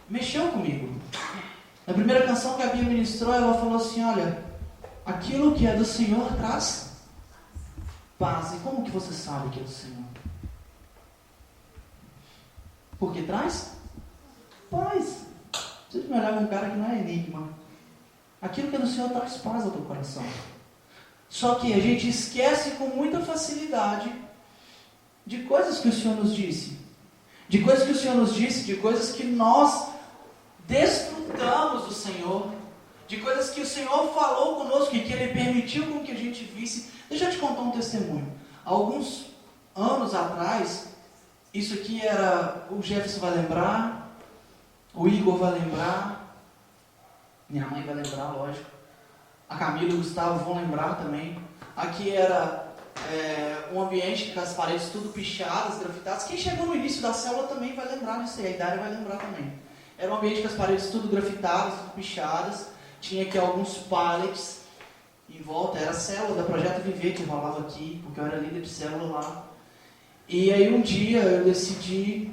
mexeu comigo. Na primeira canção que a Bia ministrou, ela falou assim, olha, aquilo que é do Senhor traz paz. E como que você sabe que é do Senhor? Porque traz paz. Você me olhar com um cara que não é enigma. Aquilo que é do Senhor traz paz ao teu coração. Só que a gente esquece com muita facilidade de coisas que o Senhor nos disse. De coisas que o Senhor nos disse, de coisas que nós desfrutamos do Senhor, de coisas que o Senhor falou conosco e que Ele permitiu com que a gente visse. Deixa eu te contar um testemunho. Alguns anos atrás, isso aqui era, o Jefferson vai lembrar, o Igor vai lembrar, minha mãe vai lembrar, lógico, a Camila e o Gustavo vão lembrar também. Aqui era um ambiente com as paredes tudo pichadas, grafitadas. Quem chegou no início da célula também vai lembrar disso aí, a Idária vai lembrar também. Era um ambiente com as paredes tudo grafitadas, tudo pichadas. Tinha aqui alguns pallets em volta. Era a célula da Projeto Viver que rolava aqui, porque eu era líder de célula lá. E aí um dia eu decidi,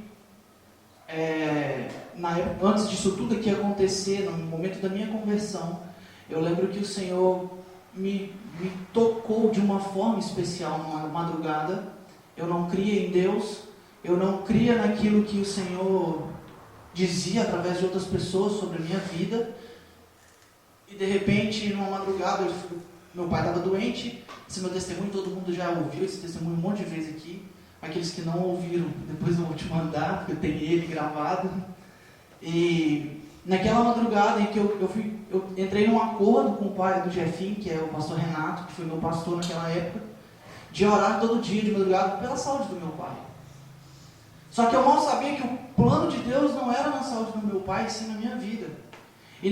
antes disso tudo aqui acontecer, no momento da minha conversão, eu lembro que o Senhor me tocou de uma forma especial numa madrugada. Eu não cria em Deus, eu não cria naquilo que o Senhor dizia através de outras pessoas sobre a minha vida. E de repente, numa madrugada, meu pai estava doente. Esse meu testemunho, todo mundo já ouviu esse testemunho um monte de vezes aqui. Aqueles que não ouviram, depois eu vou te mandar, porque eu tenho ele gravado. E naquela madrugada em que eu entrei num acordo com o pai do Jefinho, que é o pastor Renato, que foi meu pastor naquela época, de orar todo dia, de madrugada, pela saúde do meu pai. Só que eu mal sabia que o plano de Deus não era na saúde do meu pai, sim na minha vida. E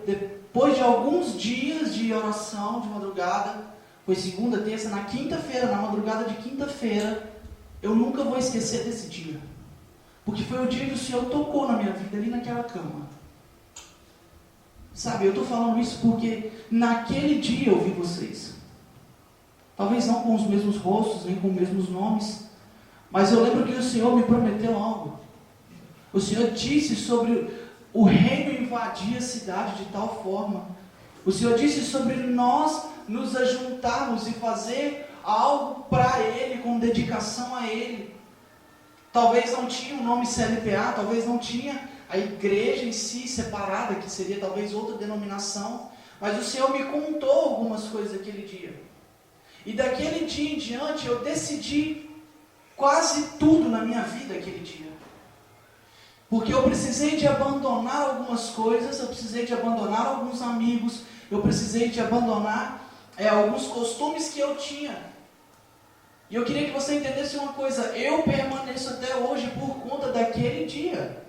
depois de alguns dias de oração, de madrugada, foi segunda, terça, na quinta-feira, na madrugada de quinta-feira, eu nunca vou esquecer desse dia. Porque foi o dia que o Senhor tocou na minha vida, ali naquela cama. Sabe, eu estou falando isso porque naquele dia eu vi vocês. Talvez não com os mesmos rostos, nem com os mesmos nomes, mas eu lembro que o Senhor me prometeu algo. O Senhor disse sobre o reino invadir a cidade de tal forma. O Senhor disse sobre nós nos ajuntarmos e fazer algo para Ele, com dedicação a Ele. Talvez não tinha o nome CLPA, talvez não tinha a igreja em si separada, que seria talvez outra denominação, mas o Senhor me contou algumas coisas daquele dia. E daquele dia em diante eu decidi quase tudo na minha vida aquele dia. Porque eu precisei de abandonar algumas coisas, eu precisei de abandonar alguns amigos, eu precisei de abandonar alguns costumes que eu tinha. E eu queria que você entendesse uma coisa, eu permaneço até hoje por conta daquele dia.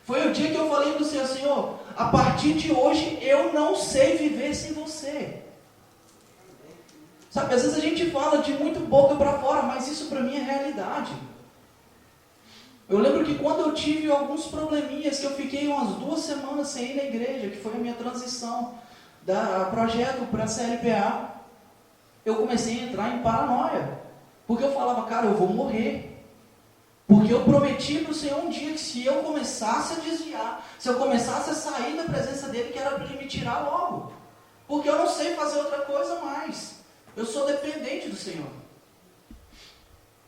Foi o dia que eu falei para o Senhor, Senhor, a partir de hoje eu não sei viver sem você. Sabe, às vezes a gente fala de muito boca para fora, mas isso para mim é realidade. Eu lembro que quando eu tive alguns probleminhas, que eu fiquei umas 2 semanas sem ir na igreja, que foi a minha transição da projeto para a CLPA, eu comecei a entrar em paranoia. Porque eu falava, cara, eu vou morrer. Porque eu prometi para o Senhor um dia que se eu começasse a desviar, se eu começasse a sair da presença dele, que era para ele me tirar logo. Porque eu não sei fazer outra coisa mais. Eu sou dependente do Senhor.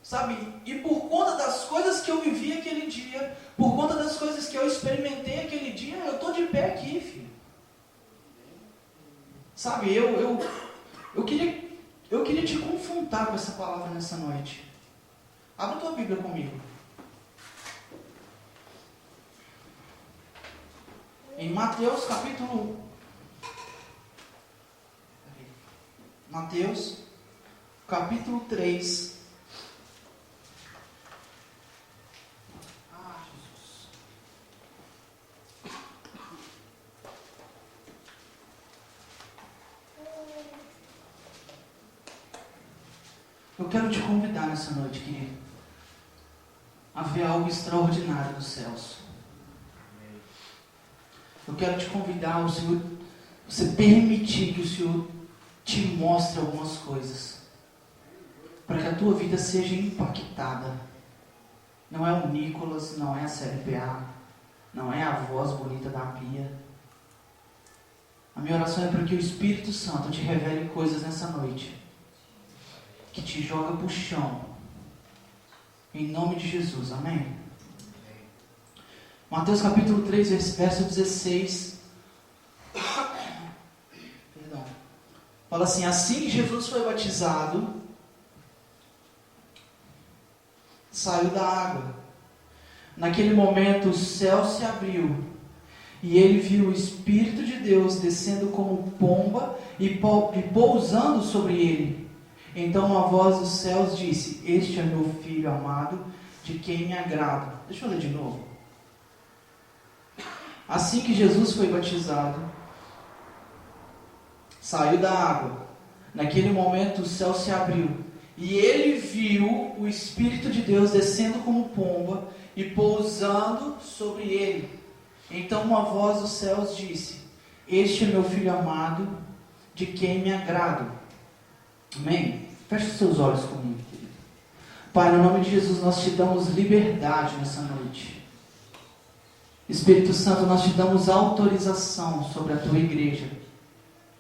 Sabe? E por conta das coisas que eu vivi aquele dia, por conta das coisas que eu experimentei aquele dia, eu estou de pé aqui, filho. Sabe? Eu queria te confrontar com essa palavra nessa noite. Abre a tua Bíblia comigo. Em Mateus capítulo 3. Jesus. Eu quero te convidar nessa noite, querido, a ver algo extraordinário dos céus. Eu quero te convidar ao Senhor, você permitir que o Senhor te mostre algumas coisas, para que a tua vida seja impactada. Não é o Nicolas, não é a CLPA, não é a voz bonita da pia. A minha oração é para que o Espírito Santo te revele coisas nessa noite, que te joga para o chão, em nome de Jesus, amém? Mateus capítulo 3, verso 16, perdão, fala assim: assim que Jesus foi batizado, saiu da água. Naquele momento o céu se abriu, e ele viu o Espírito de Deus descendo como pomba e pousando sobre ele. Então uma voz dos céus disse: este é meu filho amado, de quem me agrado. Deixa eu ler de novo. Assim que Jesus foi batizado, saiu da água. Naquele momento o céu se abriu, e ele viu o Espírito de Deus descendo como pomba e pousando sobre ele. Então uma voz dos céus disse: este é meu filho amado, de quem me agrado. Amém? Feche os seus olhos comigo, querido. Pai, no nome de Jesus, nós te damos liberdade nessa noite. Espírito Santo, nós te damos autorização sobre a tua igreja.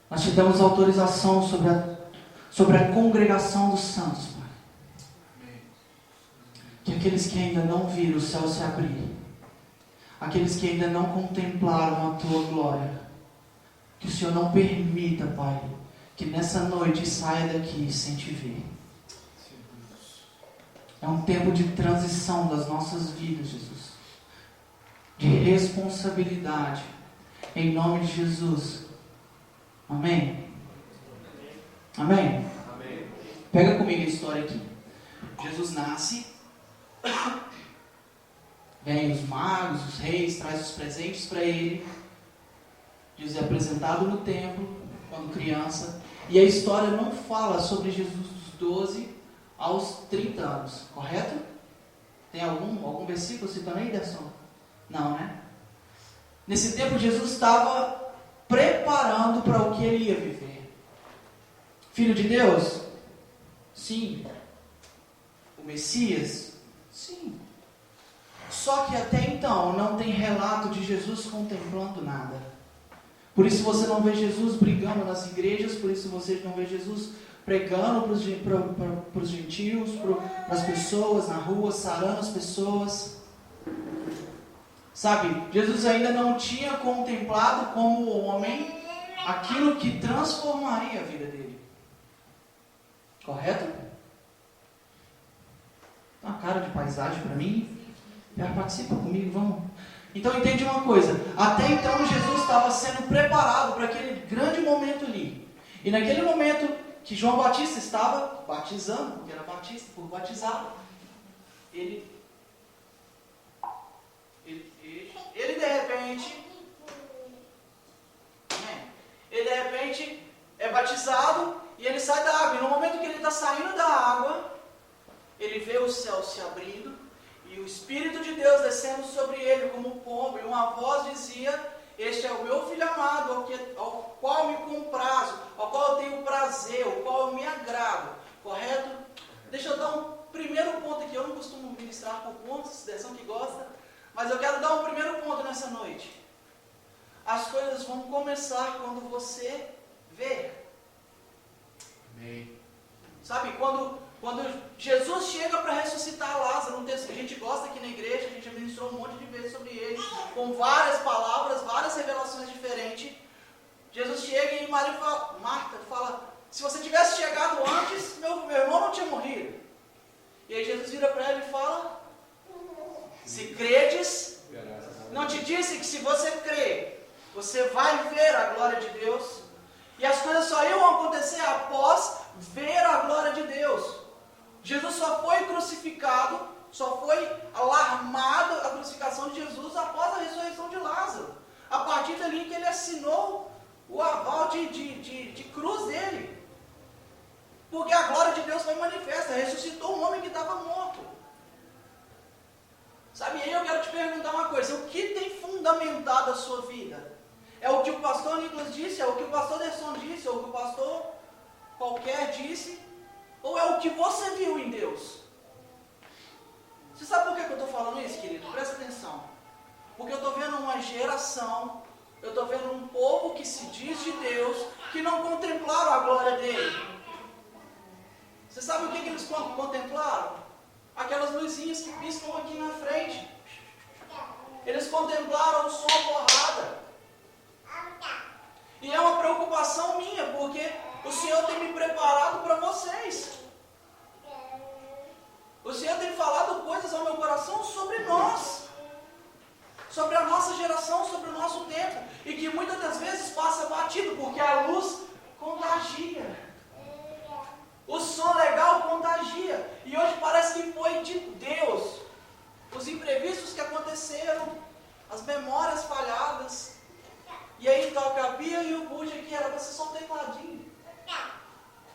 Nós te damos autorização sobre a congregação dos santos, Pai. Que aqueles que ainda não viram o céu se abrir, aqueles que ainda não contemplaram a tua glória, que o Senhor não permita, Pai, que nessa noite saia daqui sem te ver. É um tempo de transição das nossas vidas, Jesus, de responsabilidade, em nome de Jesus. Amém? Amém? Amém. Pega comigo a história aqui. Jesus nasce, vem os magos, os reis, traz os presentes para ele. Jesus é apresentado no templo quando criança, e a história não fala sobre Jesus dos 12 aos 30 anos, correto? Tem algum versículo citando aí, Derson? Não, né? Nesse tempo Jesus estava preparando para o que ele ia viver. Filho de Deus? Sim. O Messias? Sim. Só que até então não tem relato de Jesus contemplando nada. Por isso você não vê Jesus brigando nas igrejas, por isso você não vê Jesus pregando para os gentios, para as pessoas na rua, sarando as pessoas. Sabe, Jesus ainda não tinha contemplado como homem aquilo que transformaria a vida dele. Correto? Dá uma cara de paisagem para mim? Já participa comigo, vamos. Então entende uma coisa, até então Jesus estava sendo preparado para aquele grande momento ali. E naquele momento que João Batista estava batizando, porque era batista, por batizado, ele de repente é batizado e ele sai da água. E no momento que ele está saindo da água, ele vê o céu se abrindo e o Espírito de Deus descendo sobre ele como pombo, e uma voz dizia: este é o meu filho amado, ao qual me comprazo, ao qual eu tenho prazer, ao qual eu me agrado. Correto? Deixa eu dar um primeiro ponto aqui. Eu não costumo ministrar por pontos, se que gosta, mas eu quero dar um primeiro ponto nessa noite. As coisas vão começar quando você vê. Amém. Sabe, quando Jesus chega para ressuscitar Lázaro, um texto que a gente gosta aqui na igreja, a gente já ministrou um monte de vezes sobre ele, com várias palavras, várias revelações diferentes. Jesus chega e Marta fala: se você tivesse chegado antes, meu irmão não tinha morrido. E aí Jesus vira para ela e fala: se credes, não te disse que se você crer, você vai ver a glória de Deus? E as coisas só iam acontecer após ver a glória de Deus. Jesus só foi crucificado, só foi alarmado a crucificação de Jesus após a ressurreição de Lázaro. A partir dali que ele assinou o aval de cruz dele. Porque a glória de Deus foi manifesta, ressuscitou um homem que estava morto. Sabe, aí eu quero te perguntar uma coisa: o que tem fundamentado a sua vida? É o que o pastor Nicolas disse? É o que o pastor Derson disse? É o que o pastor qualquer disse? Ou é o que você viu em Deus? Você sabe por que eu estou falando isso, querido? Presta atenção. Porque eu estou vendo geração, eu estou vendo um povo que se diz de Deus, que não contemplaram a glória dele. Você sabe o que eles contemplaram? Aquelas luzinhas que piscam aqui na frente. Eles contemplaram o som porrada. E é uma preocupação minha, porque o Senhor tem me preparado para vocês. O Senhor tem falado coisas ao meu coração sobre nós, sobre a nossa geração, sobre o nosso tempo, e que muitas das vezes passa batido, porque a luz contagia. O som legal contagia. E hoje parece que foi de Deus. Os imprevistos que aconteceram, as memórias falhadas. E aí toca a Bia e o Bud aqui, era para ser só um tecladinho.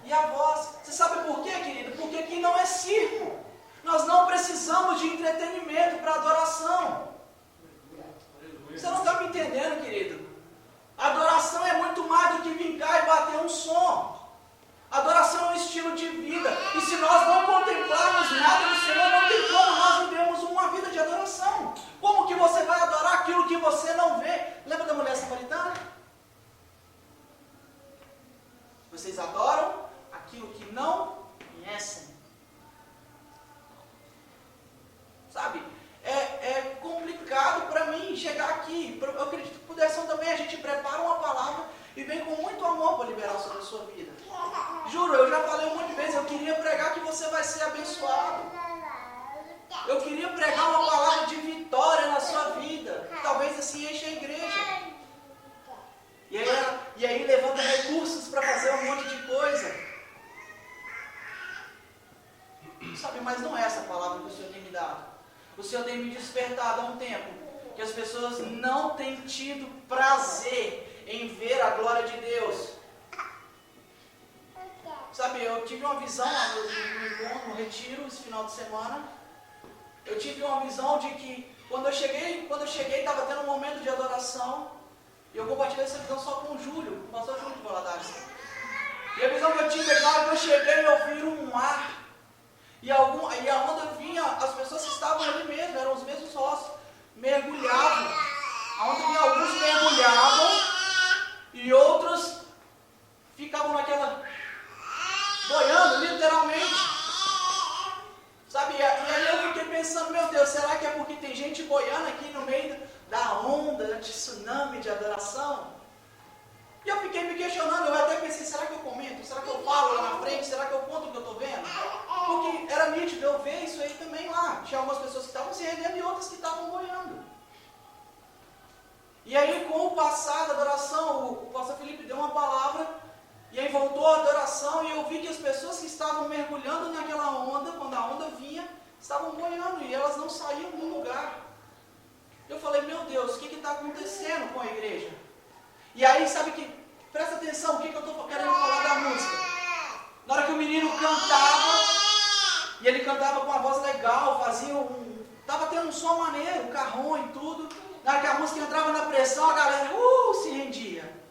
E a voz. Você sabe por quê, querido? Porque aqui não é circo. Nós não precisamos de entretenimento para adoração. Você não está me entendendo, querido? Adoração é muito mais do que vir cá e bater um som. Adoração é um estilo de vida. E se nós não contemplarmos nada do Senhor, não tem como nós vivemos uma vida de adoração. Como que você vai adorar aquilo que você não vê? Lembra da mulher samaritana? Vocês adoram aquilo que não conhecem. Sabe? É complicado para mim chegar aqui. Eu acredito que pudesse também a gente prepara uma palavra e vem com muito amor para liberar sobre a sua vida. Juro, eu já falei um monte de vezes, eu queria pregar que você vai ser abençoado. Eu queria pregar uma palavra de vitória na sua vida. Talvez assim enche a igreja. E aí levanta recursos para fazer um monte de coisa. Sabe, mas não é essa palavra que o Senhor tem me dado. O Senhor tem me despertado há um tempo que as pessoas não têm tido prazer em ver a glória de Deus. Sabe, eu tive uma visão no retiro esse final de semana. Eu tive uma visão de que quando eu cheguei, estava tendo um momento de adoração. E eu compartilhei essa visão só com o Júlio, com o pastor Júlio de Valadares. E a visão que eu tive é que na hora que eu cheguei, eu vi um mar. E a onda vinha, as pessoas que estavam ali mesmo, eram os mesmos rostos, mergulhavam. A onda vinha, alguns mergulhavam e outros ficavam naquela, boiando, literalmente. Sabe, e aí eu fiquei pensando, meu Deus, será que é porque tem gente boiando aqui no meio da onda, de tsunami, de adoração? E eu fiquei me questionando, eu até pensei, será que eu comento? Será que eu falo lá na frente? Será que eu conto o que eu estou vendo? Porque era nítido eu ver isso aí também lá. Tinha algumas pessoas que estavam se rendendo e outras que estavam boiando. E aí, com o passar da adoração, o pastor Felipe deu uma palavra, e aí voltou a adoração, e eu vi que as pessoas que estavam mergulhando naquela onda, quando a onda vinha, estavam boiando, e elas não saíam do lugar. Eu falei, meu Deus, o que está acontecendo com a igreja? E aí, sabe que, presta atenção, o que eu estou querendo falar da música? Na hora que o menino cantava, e ele cantava com uma voz legal, estava tendo um som maneiro, um carrom e tudo. Na hora que a música entrava na pressão, a galera se rendia.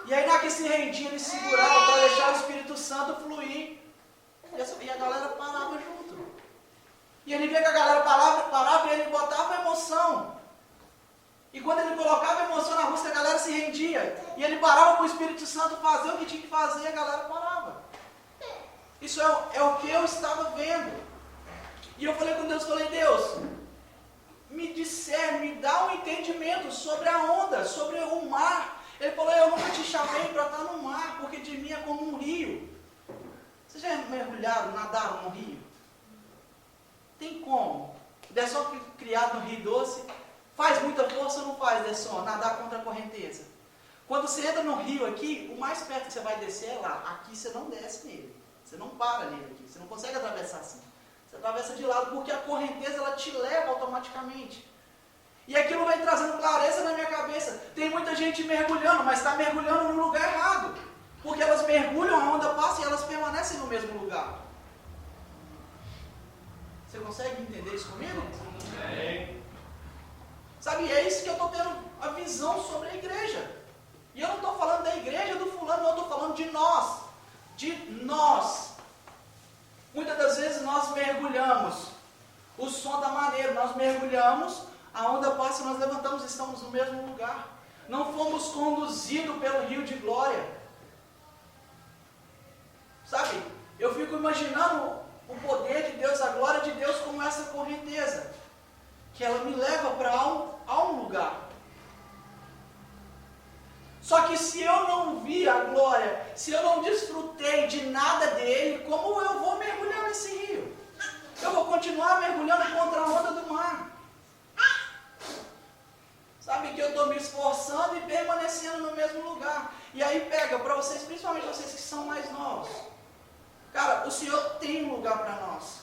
E aí na hora que se rendia, ele segurava para deixar o Espírito Santo fluir. E a galera parava junto. E ele via que a galera parava e ele botava emoção. E quando ele colocava emoção na música, a galera se rendia. E ele parava para o Espírito Santo fazer o que tinha que fazer e a galera parava. Isso é o que eu estava vendo. E eu falei com Deus, Deus, me disser, me dá um entendimento sobre a onda, sobre o mar. Ele falou, eu nunca te chamei para estar no mar, porque de mim é como um rio. Vocês já mergulharam, nadaram no rio? Tem como? Desson criado no Rio Doce, faz muita força ou não faz, Desson, nadar contra a correnteza? Quando você entra no rio aqui, o mais perto que você vai descer é lá. Aqui você não desce nele. Você não para nele aqui. Você não consegue atravessar assim. Você atravessa de lado porque a correnteza ela te leva automaticamente. E aquilo vai trazendo clareza na minha cabeça. Tem muita gente mergulhando, mas está mergulhando no lugar errado. Porque elas mergulham, a onda passa e elas permanecem no mesmo lugar. Você consegue entender isso comigo? Sim. Sabe, é isso que eu estou tendo a visão sobre a igreja. E eu não estou falando da igreja do fulano, não, eu estou falando de nós. De nós. Muitas das vezes nós mergulhamos. O som está maneiro, nós mergulhamos, A onda passa, nós levantamos e estamos no mesmo lugar. Não fomos conduzidos pelo rio de glória. Sabe, eu fico imaginando o poder de Deus, a glória de Deus como essa correnteza, que ela me leva para um lugar. Só que se eu não vi a glória, se eu não desfrutei de nada dele, como eu vou mergulhar nesse rio? Eu vou continuar mergulhando contra a onda do mar. Sabe que eu estou me esforçando e permanecendo no mesmo lugar. E aí pega para vocês, principalmente vocês que são mais novos. Cara, o Senhor tem um lugar para nós.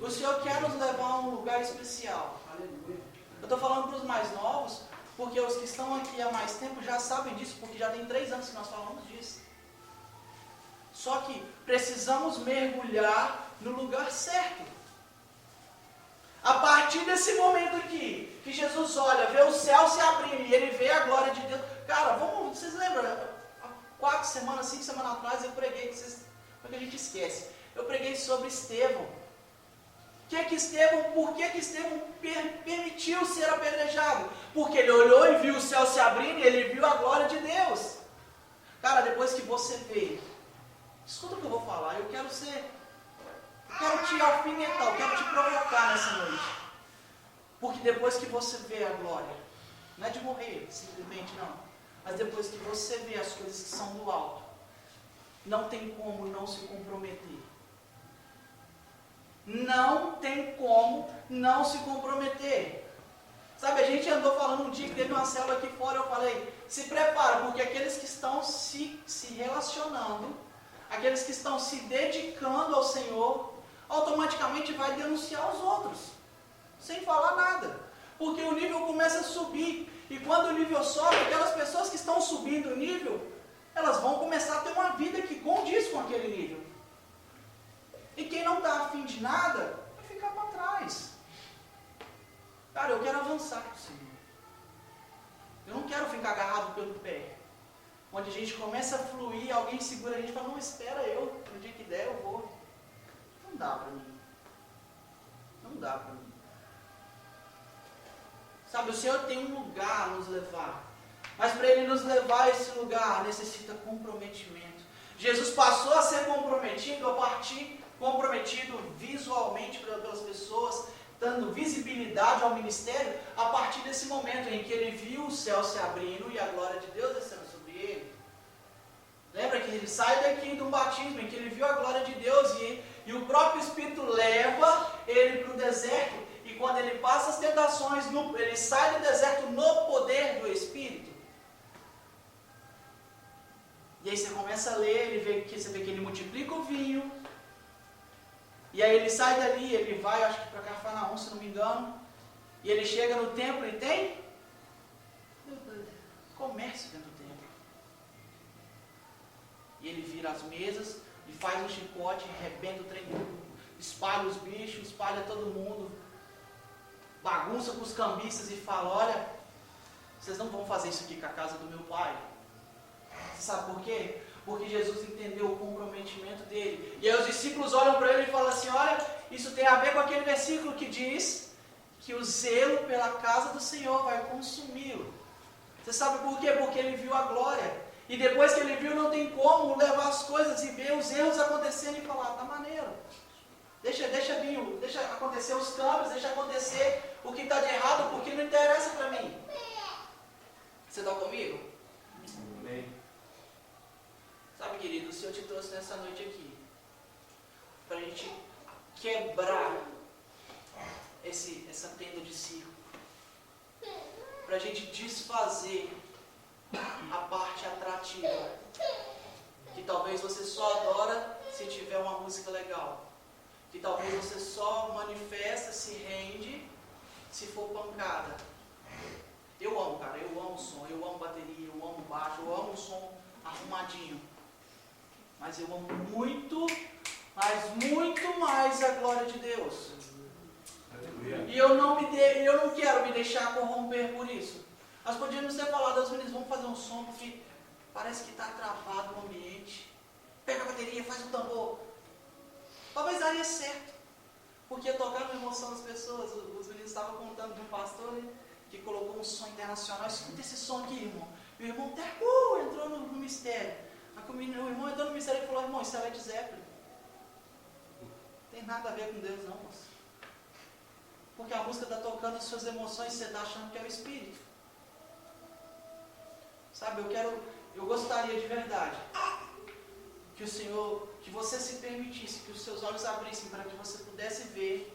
O Senhor quer nos levar a um lugar especial. Aleluia. Eu estou falando para os mais novos, porque os que estão aqui há mais tempo já sabem disso, porque já tem 3 anos que nós falamos disso. Só que precisamos mergulhar no lugar certo. A partir desse momento aqui, que Jesus olha, vê o céu se abrindo e ele vê a glória de Deus. Cara, vocês lembram? Há 4 semanas, 5 semanas atrás eu preguei, porque a gente esquece. Eu preguei sobre Estevão. Por que Estevão permitiu ser apedrejado? Porque ele olhou e viu o céu se abrindo e ele viu a glória de Deus. Cara, depois que você vê, escuta o que eu vou falar, eu quero te alfinetar, eu quero te provocar nessa noite. Porque depois que você vê a glória, não é de morrer, simplesmente não, mas depois que você vê as coisas que são do alto, não tem como não se comprometer. Não tem como não se comprometer. Sabe, a gente andou falando um dia que teve uma célula aqui fora, eu falei, se prepara, porque aqueles que estão se relacionando, aqueles que estão se dedicando ao Senhor, automaticamente vai denunciar os outros, sem falar nada, porque o nível começa a subir, e quando o nível sobe, aquelas pessoas que estão subindo o nível, elas vão começar a ter uma vida que condiz com aquele nível, e quem não está afim de nada, vai ficar para trás. Cara, eu quero avançar com o Senhor, eu não quero ficar agarrado pelo pé, onde a gente começa a fluir, alguém segura a gente e fala, não, espera eu, no dia que der eu vou. Não dá para mim. Não dá para mim. Sabe, o Senhor tem um lugar a nos levar. Mas para Ele nos levar a esse lugar, necessita comprometimento. Jesus passou a ser comprometido visualmente pelas pessoas, dando visibilidade ao ministério, a partir desse momento em que Ele viu o céu se abrindo e a glória de Deus descendo sobre Ele. Lembra que Ele sai daqui de um batismo, em que Ele viu a glória de Deus e o próprio Espírito leva ele para o deserto, e quando ele passa as tentações, ele sai do deserto no poder do Espírito. E aí você começa a ler, você vê que ele multiplica o vinho, e aí ele sai dali, ele vai, acho que para Cafarnaum, se não me engano, e ele chega no templo e tem comércio dentro do templo. E ele vira as mesas, e faz um chicote, arrebenta o trem, espalha os bichos, espalha todo mundo, bagunça com os cambistas e fala, olha, vocês não vão fazer isso aqui com a casa do meu pai. Você sabe por quê? Porque Jesus entendeu o comprometimento dele. E aí os discípulos olham para ele e falam assim, olha, isso tem a ver com aquele versículo que diz que o zelo pela casa do Senhor vai consumi-lo. Você sabe por quê? Porque ele viu a glória. E depois que ele viu, não tem como levar as coisas e ver os erros acontecendo e falar, tá maneiro. Deixa acontecer os câmbios, deixa acontecer o que está de errado, porque não interessa para mim. Você está comigo? Amém. Sabe, querido, o Senhor te trouxe nessa noite aqui para a gente quebrar essa tenda de circo, para a gente desfazer a parte atrativa, que talvez você só adora se tiver uma música legal, que talvez você só manifesta, se rende, se for pancada. Eu amo, cara, eu amo som, eu amo bateria, eu amo baixo, eu amo som arrumadinho, mas eu amo muito, mas muito mais a glória de Deus. E eu não quero me deixar corromper por isso. Nós podíamos ter falado aos meninos, vamos fazer um som, porque parece que está travado o ambiente. Pega a bateria, faz o tambor. Talvez daria certo. Porque tocava a emoção das pessoas. Os meninos estavam contando de um pastor, né, que colocou um som internacional. Escuta esse som aqui, irmão. E o irmão até entrou no mistério. O irmão entrou no mistério e falou: irmão, isso é Led Zeppelin. Não tem nada a ver com Deus, não, moço. Porque a música está tocando as suas emoções e você está achando que é o Espírito. Sabe, eu gostaria de verdade que o Senhor, que você se permitisse, que os seus olhos abrissem para que você pudesse ver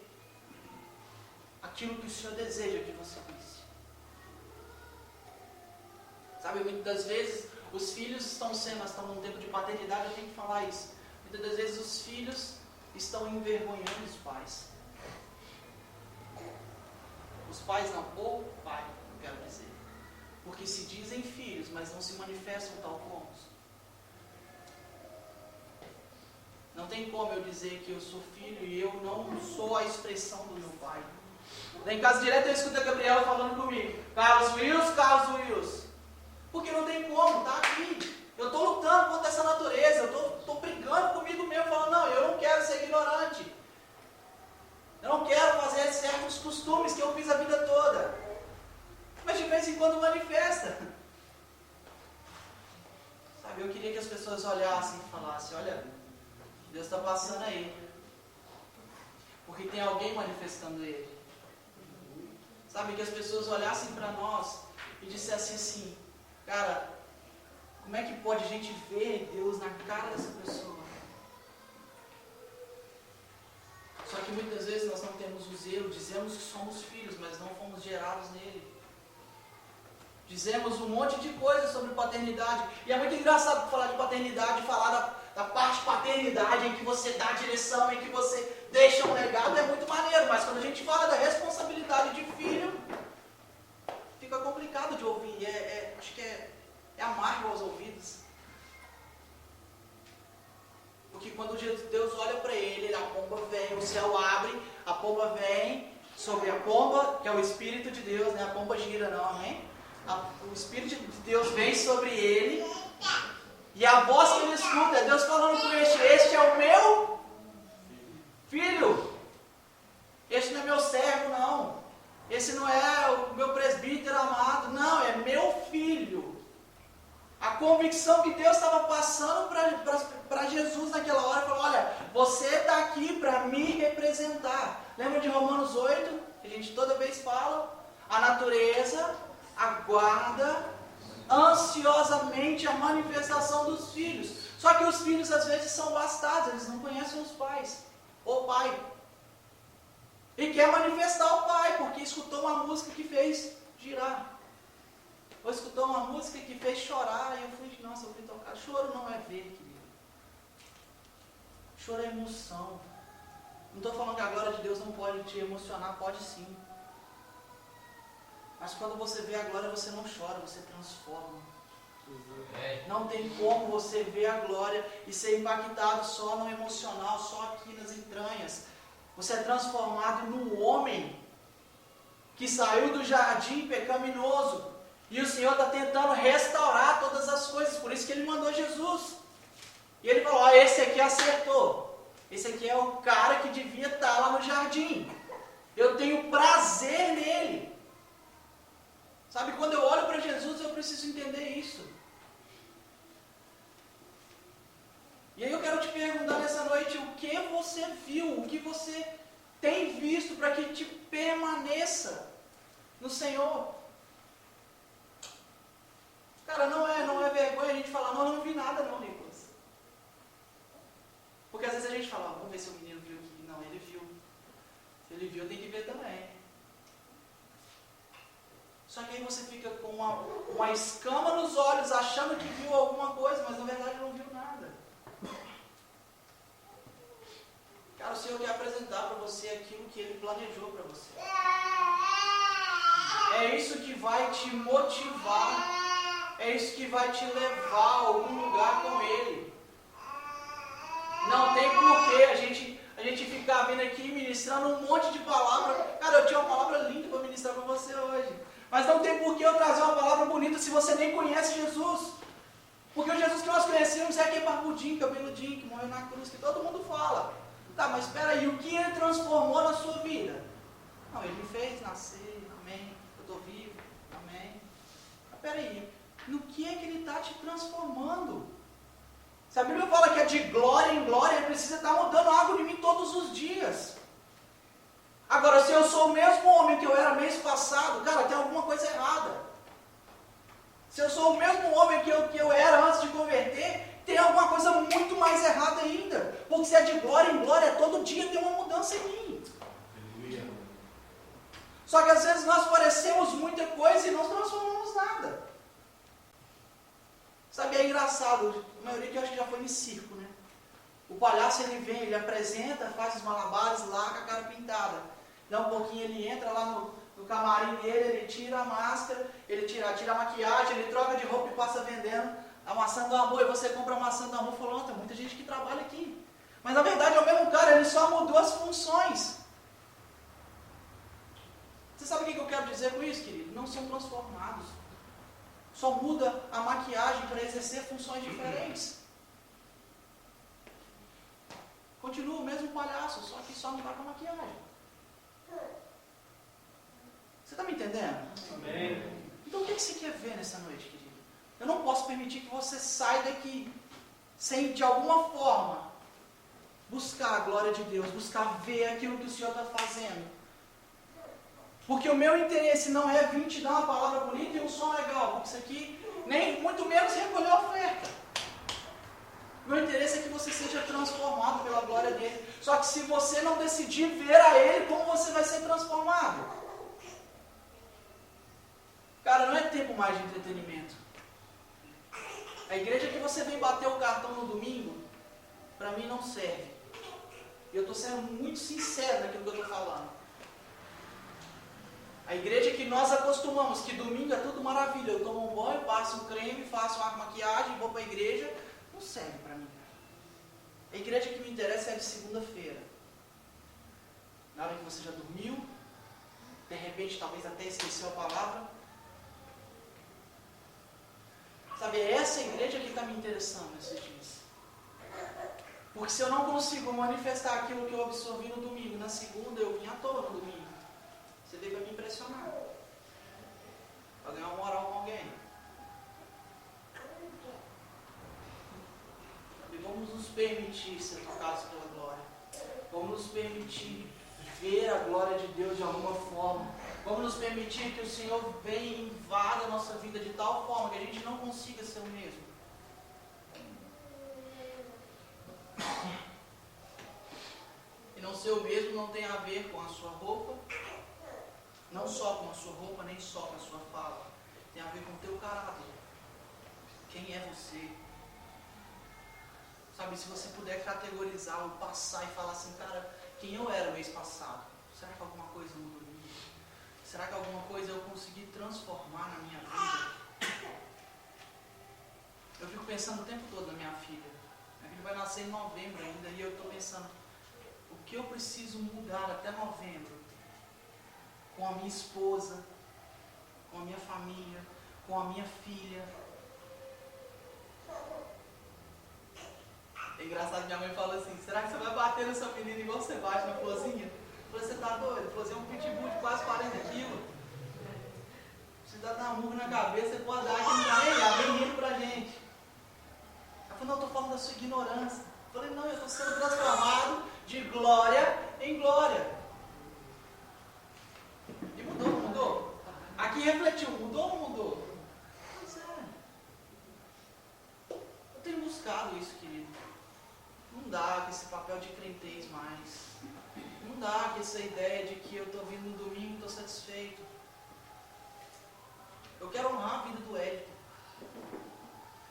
aquilo que o Senhor deseja que você visse. Sabe, muitas das vezes os filhos estão num tempo de paternidade, eu tenho que falar isso. Muitas das vezes os filhos estão envergonhando os pais. Os pais não, ou pai, eu quero dizer. Porque se dizem filhos, mas não se manifestam tal como. Não tem como eu dizer que eu sou filho e eu não sou a expressão do meu pai. Lá em casa direto eu escuto a Gabriela falando comigo: Carlos Wills. Porque não tem como, tá aqui. Eu estou lutando contra essa natureza, eu estou brigando comigo mesmo, falando: não, eu não quero ser ignorante. Eu não quero fazer certos costumes que eu fiz a vida toda. Mas de vez em quando manifesta. Sabe, eu queria que as pessoas olhassem e falassem: olha, Deus está passando aí. Porque tem alguém manifestando Ele. Sabe, que as pessoas olhassem para nós e dissessem assim: cara, como é que pode a gente ver Deus na cara dessa pessoa? Só que muitas vezes nós não temos o zelo, dizemos que somos filhos, mas não fomos gerados nele. Dizemos um monte de coisas sobre paternidade. E é muito engraçado falar de paternidade, falar da parte paternidade, em que você dá a direção, em que você deixa um legado, é muito maneiro. Mas quando a gente fala da responsabilidade de filho, fica complicado de ouvir. Acho que é amargo aos ouvidos. Porque quando Deus olha para ele, a pomba vem, o céu abre, a pomba vem sobre a pomba, que é o Espírito de Deus, né? A pomba gira não, amém? O Espírito de Deus vem sobre ele, e a voz que ele escuta é Deus falando com este é o meu filho, este não é meu servo não, esse não é o meu presbítero amado, não, é meu filho. A convicção que Deus estava passando para Jesus naquela hora, falou: olha, você está aqui para me representar. Lembra de Romanos 8, que a gente toda vez fala? A natureza aguarda ansiosamente a manifestação dos filhos. Só que os filhos às vezes são bastardos, eles não conhecem os pais, ou pai. E quer manifestar o pai, porque escutou uma música que fez girar. Ou escutou uma música que fez chorar, e eu fui, nossa, eu fui tocar. Choro não é ver, querido. Choro é emoção. Não estou falando que a glória de Deus não pode te emocionar, pode sim. Mas quando você vê a glória, você não chora, você transforma. Não tem como você ver a glória e ser impactado só no emocional, só aqui nas entranhas. Você é transformado no homem que saiu do jardim pecaminoso. E o Senhor está tentando restaurar todas as coisas. Por isso que Ele mandou Jesus. E Ele falou: esse aqui acertou. Esse aqui é o cara que devia estar lá no jardim. Eu tenho prazer nele. Sabe, quando eu olho para Jesus, eu preciso entender isso. E aí eu quero te perguntar nessa noite: o que você viu, o que você tem visto para que te permaneça no Senhor? Cara, não é vergonha a gente falar: não vi nada não, Nicolas. Porque às vezes a gente fala: vamos ver se o menino viu aqui. Não, ele viu. Se ele viu, tem que ver também. Só que aí você fica com uma escama nos olhos, achando que viu alguma coisa, mas na verdade não viu nada. Cara, o Senhor quer apresentar para você aquilo que Ele planejou para você. É isso que vai te motivar. É isso que vai te levar a algum lugar com Ele. Não tem porquê a gente ficar vindo aqui ministrando um monte de palavra. Cara, eu tinha uma palavra linda para ministrar para você hoje. Mas não tem porquê eu trazer uma palavra bonita se você nem conhece Jesus. Porque o Jesus que nós conhecemos é aquele barbudinho, cabeludinho, que morreu na cruz, que todo mundo fala. Tá, mas espera aí, o que ele transformou na sua vida? Não, ele me fez nascer, amém. Eu estou vivo, amém. Mas espera aí, no que é que ele está te transformando? Se a Bíblia fala que é de glória em glória, ele precisa estar mudando algo de mim todos os dias. Agora, se eu sou o mesmo homem que eu era mês passado, cara, tem alguma coisa errada. Se eu sou o mesmo homem que eu era antes de converter, tem alguma coisa muito mais errada ainda. Porque se é de glória em glória, todo dia tem uma mudança em mim. Só que às vezes nós parecemos muita coisa e não transformamos nada. Sabe, é engraçado, a maioria que eu acho que já foi em circo, né? O palhaço ele vem, ele apresenta, faz os malabares lá com a cara pintada. Dá um pouquinho, ele entra lá no camarim dele, ele tira a máscara, ele tira a maquiagem, ele troca de roupa e passa vendendo a maçã do amor. E você compra a maçã do amor e fala, tem muita gente que trabalha aqui. Mas na verdade é o mesmo cara, ele só mudou as funções. Você sabe o que eu quero dizer com isso, querido? Não são transformados. Só muda a maquiagem para exercer funções diferentes. Continua o mesmo palhaço, só que só não está com a maquiagem. Você está me entendendo? Amém. Então o que você quer ver nessa noite, querido? Eu não posso permitir que você saia daqui sem, de alguma forma, buscar a glória de Deus, buscar ver aquilo que o Senhor está fazendo. Porque o meu interesse não é vir te dar uma palavra bonita e um som legal, porque isso aqui, nem muito menos recolher a oferta. Meu interesse é que você seja transformado pela glória dele. Só que se você não decidir ver a ele, como você vai ser transformado? Cara, não é tempo mais de entretenimento. A igreja que você vem bater o cartão no domingo, para mim não serve. E eu estou sendo muito sincero naquilo que eu estou falando. A igreja que nós acostumamos, que domingo é tudo maravilha, eu tomo um banho, passo um creme, faço uma maquiagem, vou para a igreja, não serve para mim. A igreja que me interessa é a de segunda-feira. Na hora que você já dormiu, de repente talvez até esqueceu a palavra. Sabe, é essa igreja que está me interessando nesses dias. Porque se eu não consigo manifestar aquilo que eu absorvi no domingo, na segunda eu vim à toa no domingo. Você veio para me impressionar. Para ganhar uma moral com alguém. E vamos nos permitir ser tocados pela glória. Vamos nos permitir ver a glória de Deus de alguma forma. Vamos nos permitir que o Senhor venha e invada a nossa vida de tal forma que a gente não consiga ser o mesmo. E não ser o mesmo não tem a ver com a sua roupa, não só com a sua roupa, nem só com a sua fala. Tem a ver com o teu caráter. Quem é você? Sabe, se você puder categorizar ou passar e falar assim, cara, quem eu era mês passado? Será que alguma coisa mudou em mim? Será que alguma coisa eu consegui transformar na minha vida? Eu fico pensando o tempo todo na minha filha. Minha filha vai nascer em novembro ainda e eu estou pensando, o que eu preciso mudar até novembro? Com a minha esposa, com a minha família, com a minha filha. É engraçado, minha mãe fala assim, será que você vai bater no seu menino igual você bate na Florzinha? Eu falei, você tá doido? Florzinha é um pitbull de quase 40 quilos. Se dá uma murra na cabeça, você pode dar aqui no meio, ela vem rindo pra gente. Ela falou, não, eu tô falando da sua ignorância. Eu falei, não, eu estou sendo transformado de glória em glória. E mudou, não mudou? Aqui refletiu, mudou ou não mudou? Pois é. Eu tenho buscado isso, querido. Não dá com esse papel de crentez mais. Não dá com essa ideia de que eu estou vindo no domingo e estou satisfeito. Eu quero honrar a vida do Edson.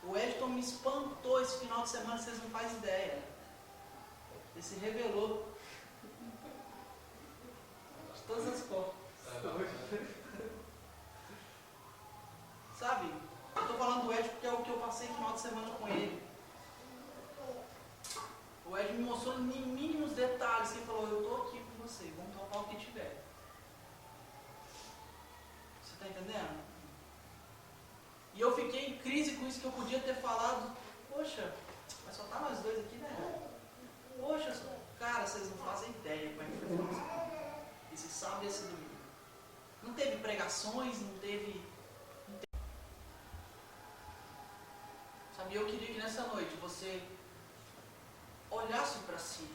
O Edson me espantou esse final de semana, vocês não fazem ideia. Ele se revelou. De todas as cores. Sabe? Eu estou falando do Edson porque é o que eu passei no final de semana com ele. O Ed me mostrou em mínimos detalhes, que ele falou, eu estou aqui com você, vamos tocar o que tiver. Você está entendendo? E eu fiquei em crise com isso, que eu podia ter falado, poxa, mas só tá nós dois aqui, né? Poxa, Cara, vocês não fazem ideia como é que foi fazer. Esse sábado e esse domingo. Não teve pregações, não teve. Sabe, eu queria que nessa noite você olhasse para si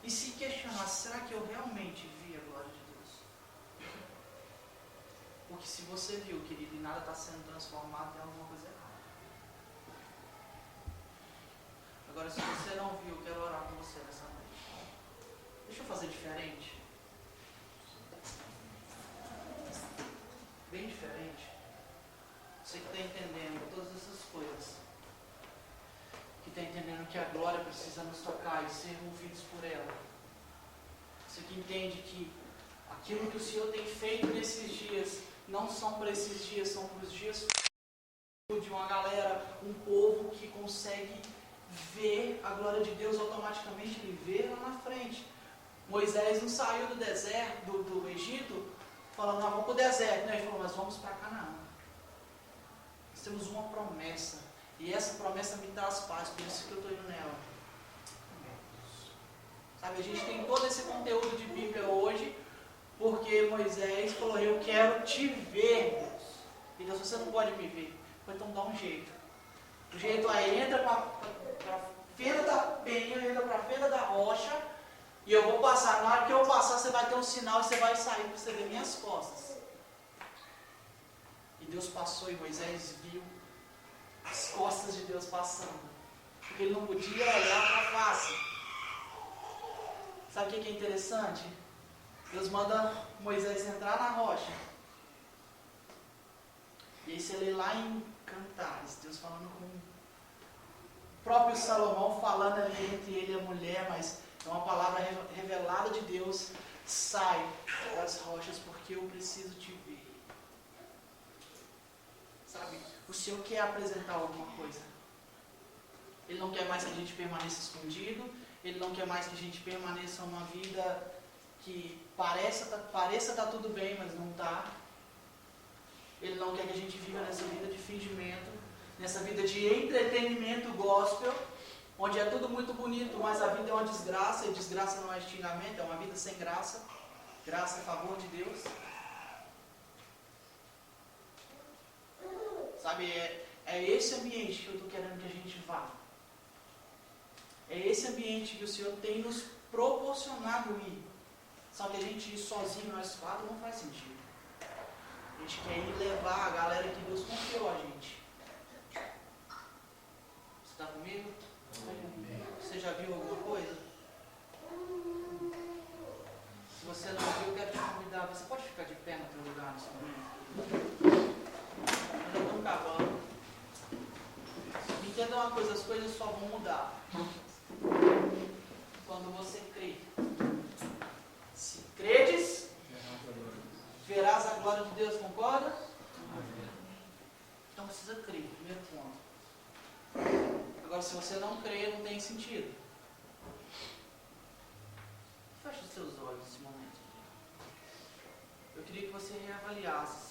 e se questionasse, será que eu realmente vi a glória de Deus? Porque se você viu, querido, e nada está sendo transformado, tem alguma coisa errada. Agora, se você não viu, eu quero orar com você nessa noite. Deixa eu fazer diferente. Bem diferente. Você que está entendendo todas essas coisas. Que está entendendo que a glória precisa nos tocar e ser movidos por ela. Você que entende que aquilo que o Senhor tem feito nesses dias não são para esses dias, são para os dias de uma galera, um povo que consegue ver a glória de Deus automaticamente, ele vê lá na frente. Moisés não saiu do deserto, do Egito, falando, vamos para o deserto, né? Ele falou, mas vamos para Canaã. Nós temos uma promessa, e essa promessa me traz paz, por isso que eu estou indo nela. Sabe, a gente tem todo esse conteúdo de Bíblia hoje, porque Moisés falou, eu quero te ver, Deus. E Deus, você não pode me ver. Então dá um jeito. O jeito aí, entra para a fenda da penha, entra para a fenda da rocha, e eu vou passar. Na hora que eu passar, você vai ter um sinal e você vai sair para você ver minhas costas. E Deus passou e Moisés viu as costas de Deus passando. Porque ele não podia olhar para a face. Sabe o que é interessante? Deus manda Moisés entrar na rocha. E aí você lê lá em Cantares, Deus falando com o próprio Salomão, falando ali entre ele e a mulher, mas é uma palavra revelada de Deus. Sai das rochas porque eu preciso te ver. Sabe, o Senhor quer apresentar alguma coisa. Ele não quer mais que a gente permaneça escondido. Ele não quer mais que a gente permaneça uma vida que pareça estar tudo bem, mas não está. Ele não quer que a gente viva nessa vida de fingimento, nessa vida de entretenimento gospel, onde é tudo muito bonito, mas a vida é uma desgraça, e desgraça não é xingamento, é uma vida sem graça. Graça a favor de Deus. Sabe, é esse ambiente que eu estou querendo que a gente vá. É esse ambiente que o Senhor tem nos proporcionado ir. Só que a gente ir sozinho, nós quatro, não faz sentido. A gente quer ir levar a galera que Deus confiou a gente. Você está comigo? Você já viu alguma coisa? Se você não viu, eu quero te convidar. Você pode ficar de pé no teu lugar nesse momento? Nós já estamos acabando. Entenda uma coisa, as coisas só vão mudar quando você crê. Se credes, verás a glória de Deus, concorda? Então precisa crer, primeiro ponto. Agora, se você não crê, não tem sentido. Feche os seus olhos nesse momento. Eu queria que você reavaliasse